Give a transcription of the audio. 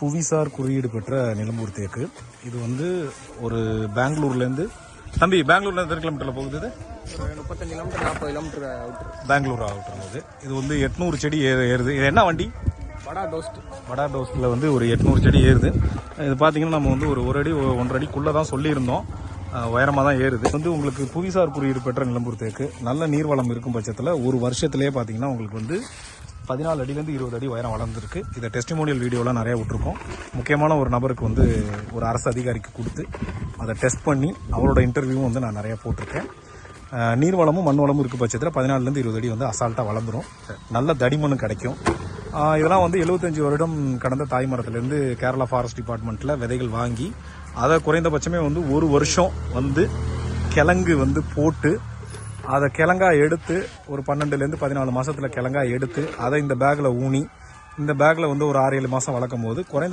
புவிசார் குறியீடு பெற்ற நிலம்பூர் தேக்கு. இது வந்து ஒரு பெங்களூர்லேருந்து தம்பி பெங்களூர்லேருந்து எத்தனை கிலோமீட்டரில் போகுது? இது 35 kilometre 40 kilometre outer. Bangalore outer. இது வந்து 800 செடி ஏறுது. இது என்ன வண்டி? வடா டோஸ்ட்டில் வந்து ஒரு 800 செடி ஏறுது. இது பார்த்தீங்கன்னா நம்ம வந்து ஒரு அடி 1.5 அடிக்குள்ளே தான் சொல்லியிருந்தோம். உயரமாக தான் ஏறுது. வந்து உங்களுக்கு புவிசார் குறியீடு பெற்ற நிலம்பூர் தேக்கு நல்ல நீர்வளம் இருக்கும் பட்சத்தில் ஒரு வருஷத்துலேயே பார்த்தீங்கன்னா உங்களுக்கு வந்து 14 அடியிலேருந்து 20 அடி உயரம் வளர்ந்துருக்கு. இதை டெஸ்டிமோனியல் வீடியோலாம் நிறையா விட்டுருக்கோம். முக்கியமான ஒரு நபருக்கு வந்து ஒரு அரசு அதிகாரிக்கு கொடுத்து அதை டெஸ்ட் பண்ணி அவரோட இன்டர்வியூவும் வந்து நான் நிறையா போட்டிருக்கேன். நீர்வளமும் மண் வளமும் இருக்க பட்சத்தில் 14லேருந்து 20 அடி வந்து அசால்ட்டாக வளர்ந்துடும். நல்ல தடிமண்ணு கிடைக்கும். இதெல்லாம் வந்து 75 வருடம் கடந்த தாய் மரத்துலேருந்து கேரளா ஃபாரஸ்ட் டிபார்ட்மெண்ட்டில் விதைகள் வாங்கி அதை குறைந்தபட்சமே வந்து ஒரு வருஷம் வந்து கிழங்கு வந்து போட்டு அதை கிழங்கா எடுத்து ஒரு 12லேருந்து 14 மாதத்தில் கிழங்கா எடுத்து அதை இந்த பேக்கில் ஊனி இந்த பேக்கில் வந்து ஒரு 6-7 மாதம் வளர்க்கும் போது குறைந்த